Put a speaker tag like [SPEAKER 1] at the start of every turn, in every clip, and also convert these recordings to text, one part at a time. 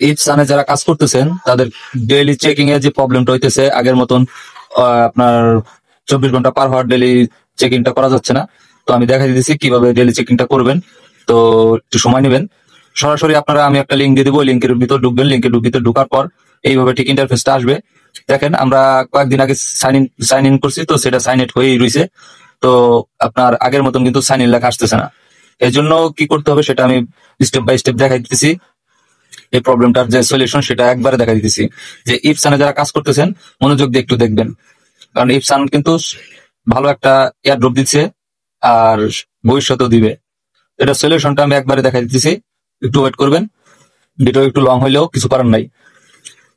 [SPEAKER 1] ইপসানে যারা কাজ করতেছেন তাদের ডেইলি চেকিং এর যে প্রবলেমটা হইতেছে, আগের মতন আপনার 24 ঘন্টা পার হওয়ার ডেইলি চেকিংটা করা যাচ্ছে না। তো আমি দেখা দিতেছি কিভাবে ডেইলি চেকিংটা করবেন। তো একটু সময় নেবেন। সরাসরি আপনারা আমি একটা লিঙ্ক দিয়ে দেবো, লিঙ্কের ভিতর ঢুকবেন। লিঙ্কের ভিতর ঢুকার পর এইভাবে ঠিক ইন্টারফেসটা আসবে। দেখেন আমরা কয়েকদিন আগে সাইন ইন করছি, তো সেটা সাইন ইন হয়েই রয়েছে। তো আপনার আগের মতন কিন্তু সাইন ইন লেখা আসতেছে না। এর জন্য কি করতে হবে সেটা আমি স্টেপ বাই স্টেপ দেখাই দিতেছি। এই প্রবলেমটার যে সলিউশন সেটা একবারে দেখা দিতেছি। যে ইপসানে যারা কাজ করতেছেন মনোযোগ দিয়ে একটু দেখবেন, কারণ ইপসান কিন্তু ভালো একটা এয়ারড্রপ দিচ্ছে আর ভবিষ্যতেও দিবে। এটা সলিউশনটা আমি একবারে দেখা দিতেছি, একটু ওয়েট করবেন। ভিডিও একটু লং হইলেও কিছু করার নাই।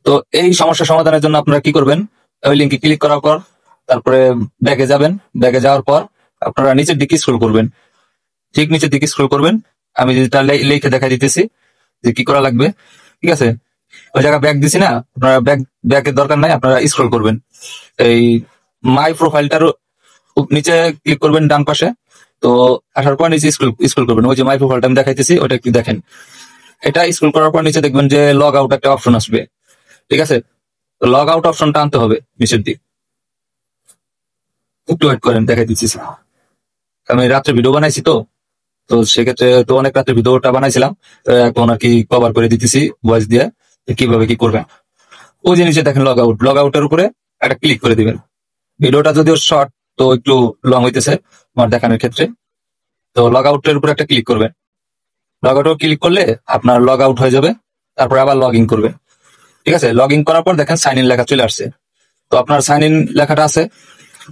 [SPEAKER 1] তো এই সমস্যা সমাধানের জন্য আপনারা কি করবেন, ওই লিঙ্কে ক্লিক করার পর তারপরে ব্যাগে যাবেন। ব্যাগে যাওয়ার পর আপনারা নিচের দিকে স্ক্রল করবেন, ঠিক নিচের দিকে স্ক্রল করবেন। আমি যেটা লিখে দেখা দিতেছি যে কি করা লাগবে, ঠিক আছে। ওই জায়গা ব্যাগ দিছি না, আপনারা ব্যাগের দরকার নাই, আপনারা স্ক্রল করবেন। এই মাই প্রোফাইলটার নিচে ক্লিক করবেন ডান পাশে। তো আসার পর নিচে স্ক্রল করবেন, ওই যে মাই প্রোফাইলটা আমি দেখাইতেছি ওটা একটু দেখেন। এটা স্ক্রল করার পর নিচে দেখবেন যে লগ আউট একটা অপশন আসবে, ঠিক আছে। লগ আউট অপশনটা আনতে হবে নিচের দিক। একটু ওয়েট করেন, দেখাই দিচ্ছি। আমি রাত্রে ভিডিও বানাইছি, তো তো সেক্ষেত্রে তো অনেক রাত্রে ভিডিওটা বানাইছিলাম, এখন আর কি কভার করে দিতেছি ভয়েস দিয়ে কিভাবে কি করবেন। ওই যে নিচে দেখেন লগ আউট, লগ আউটের উপরে একটা ক্লিক করে দিবেন। ভিডিওটা যদিও শর্ট, তো একটু লং হইতেছে আমার দেখানোর ক্ষেত্রে। তো লগ আউটের উপরে একটা ক্লিক করবেন। লগ আউট ক্লিক করলে আপনার লগ আউট হয়ে যাবে। তারপরে আবার লগ ইন করবেন, ঠিক আছে। লগ ইন করার পর দেখেন সাইন ইন লেখা চলে আসছে। তো আপনার সাইন ইন লেখাটা আছে।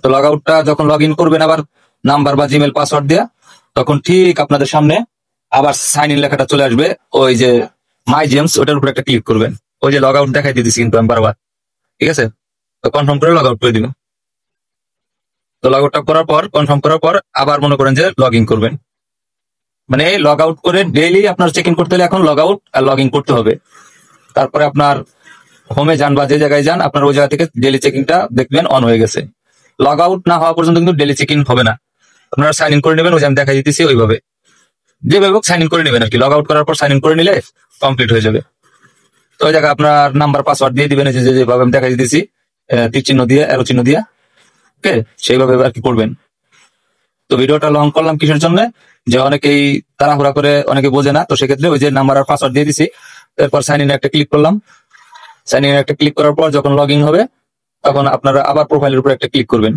[SPEAKER 1] তো লগ আউটটা যখন লগ ইন করবেন আবার নাম্বার বা জিমেল পাসওয়ার্ড দিয়ে, তখন ঠিক আপনাদের সামনে আবার সাইন ইন লেখাটা চলে আসবে। ওই যে মাই জেমস, ওটার উপর একটা ক্লিক করবেন। ওই যে লগ আউট দেখাই দিতেছি কিন্তু আমি বারবার, ঠিক আছে। তো কনফার্ম করে লগ আউট করে দিবেন। তো লগ আউটটা করার পর, কনফার্ম করার পর আবার মনে করেন যে লগ ইন করবেন। মানে লগ আউট করে ডেইলি আপনার চেক ইন করতে হলে এখন লগ আউট আর লগ ইন করতে হবে। তারপরে আপনার হোমে যান বা যে জায়গায় যান, আপনার ওই জায়গা থেকে ডেইলি চেকিংটা দেখবেন অন হয়ে গেছে। লগ আউট না হওয়া পর্যন্ত কিন্তু ডেইলি চেকিং হবে না। আপনারা সাইন ইন করে নেবেন, ওই যে আমি দেখাই দিতেছি ওইভাবে, যেভাবে সাইন ইন করে নেবেন আর কি। লগ আউট করার পর সাইন ইন করে নিলে কমপ্লিট হয়ে যাবে। তো ওই জায়গায় আপনার নাম্বার পাসওয়ার্ড দিয়ে দিবেন, যেভাবে আমি দেখাই দিতেছি, তীর চিহ্ন দিয়ে, অ্যারো চিহ্ন দিয়ে, ওকে, সেইভাবে আর কি করবেন। তো ভিডিওটা লং করলাম কিসের জন্য, যে অনেকেই তাড়াহুড়া করে অনেকে বোঝে না, তো সেক্ষেত্রে ওই যে নাম্বার আর পাসওয়ার্ড দিয়ে দিছি। এরপর সাইন ইন একটা ক্লিক করলাম। সাইন ইন একটা ক্লিক করার পর যখন লগ ইন হবে, তখন আপনারা আবার প্রোফাইলের উপর একটা ক্লিক করবেন।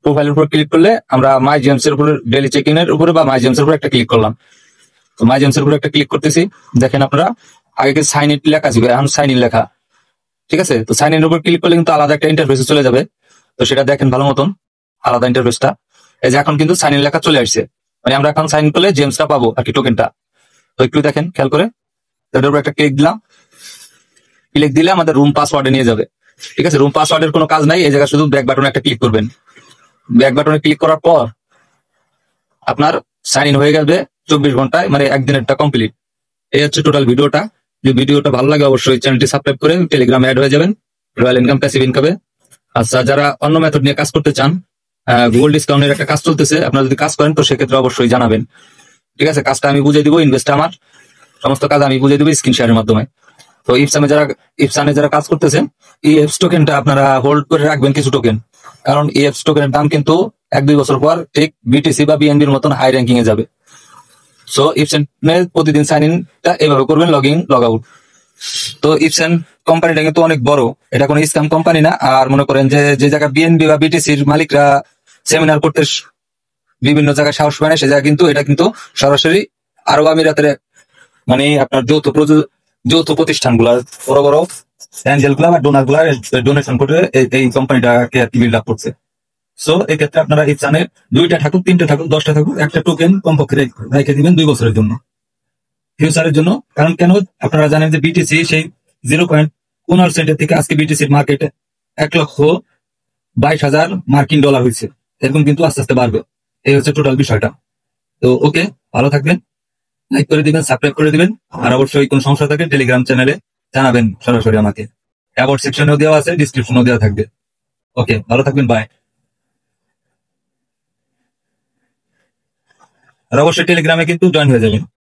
[SPEAKER 1] প্রোফাইলের উপর ক্লিক করলে আমরা মাই জেমস এর উপরে, ডেইলি চেক ইন এর উপরে বা মাই জেমস এর উপর একটা ক্লিক করলাম। তো মাই জেমস এর উপর একটা ক্লিক করতেছি। দেখেন আপনারা আগে সাইন ইন লেখা ছিল, এখন সাইন ইন লেখা, ঠিক আছে। তো সাইন ইন এর উপর ক্লিক করলে কিন্তু আলাদা একটা ইন্টারফেসে চলে যাবে। তো সেটা দেখেন ভালো মতন, আলাদা ইন্টারফেসটা। এই যে এখন কিন্তু সাইন ইন লেখা চলে আসছে, মানে আমরা এখন সাইন করলে জেমসটা পাবো আর কি, টোকেনটা। তো একটু দেখেন খেয়াল করে, এটার উপর একটা ক্লিক দিলাম। ক্লিক দিলে আমাদের রুম পাসওয়ার্ডে নিয়ে যাবে, ঠিক আছে। রুম পাসওয়ার্ডের কোনো কাজ নাই, এই জায়গায় শুধু ব্যাক বাটনে একটা ক্লিক করবেন। ব্যাক বাটনে ক্লিক করার পর আপনার সাইন ইন হয়ে যাবে 24 ঘন্টায়, মানে একদিনেরটা কমপ্লিট। এই হচ্ছে টোটাল ভিডিওটা। যদি ভিডিওটা ভালো লাগে অবশ্যই চ্যানেলটি সাবস্ক্রাইব করে টেলিগ্রামে অ্যাড হয়ে যাবেন, রয়্যাল ইনকাম প্যাসিভ ইনকামে। আচ্ছা, যারা অন্য মেথড নিয়ে কাজ করতে চান, গুগল ডিসকাউন্টের একটা কাজ চলতেছে, আপনারা যদি কাজ করেন তো সেক্ষেত্রে অবশ্যই জানাবেন, ঠিক আছে। কাজটা আমি বুঝিয়ে দিব, ইনভেস্ট আমার, সমস্ত কাজ আমি বুঝিয়ে দিব স্ক্রিন শেয়ারের মাধ্যমে। তো ইপসানে যারা কাজ করতেছেন, ইএফস টোকেনটা আপনারা হোল্ড করে রাখবেন কিছু টোকেন, কারণ ইএফস টোকেনের দাম কিন্তু 1-2 বছর পর ঠিক বিটিসি বা বিএনবির মতন হাই র্যাঙ্কিং এ যাবে। সো ইপসানে প্রতিদিন সাইন ইনটা এইভাবে করবেন, লগ ইন লগ আউট। তো ইপসান কোম্পানিটা কিন্তু অনেক বড়, এটা কোনো স্ক্যাম কোম্পানি না। আর মনে করেন যে জায়গায় বিএনবি বা বিটিসির মালিকরা সেমিনার করতে বিভিন্ন জায়গায় সাহস পায় না, সে জায়গায় কিন্তু এটা কিন্তু সরাসরি আরব আমিরাতের, মানে আপনার যৌথ প্রতিষ্ঠানগুলা, বড় বড় অ্যাঞ্জেল গুলা বা ডোনার গুলা ডোনেশন করে এই কোম্পানিটাকে বিল্ড আপ করছে। সো এক্ষেত্রে আপনারা ইপসানের 2টা থাকুক, 3টা থাকুক, 10টা থাকুক, একটা টোকেন কমপক্ষে রেখে দিবেন 2 বছরের জন্য, ফিউচারের জন্য। কারণ কেন, আপনারা জানেন যে বিটিসি সেই 0.15 থেকে আজকে বিটিসির মার্কেটে 1,22,000 মার্কিন ডলার হয়েছে। এরকম কিন্তু আস্তে আস্তে বাড়বে। এই হচ্ছে টোটাল বিষয়টা। তো ওকে, ভালো থাকবেন, লাইক করে দিবেন, সাবস্ক্রাইব করে দিবেন। আর অবশ্যই কোন সমস্যা থাকে টেলিগ্রাম চ্যানেলে জানাবেন সরাসরি আমাকে। অ্যাবাউট সেকশনেও দেওয়া আছে, ডিসক্রিপশনেও দেওয়া থাকবে। ওকে, ভালো থাকবেন, বাই। আর অবশ্যই টেলিগ্রামে কিন্তু জয়েন হয়ে যাবেন।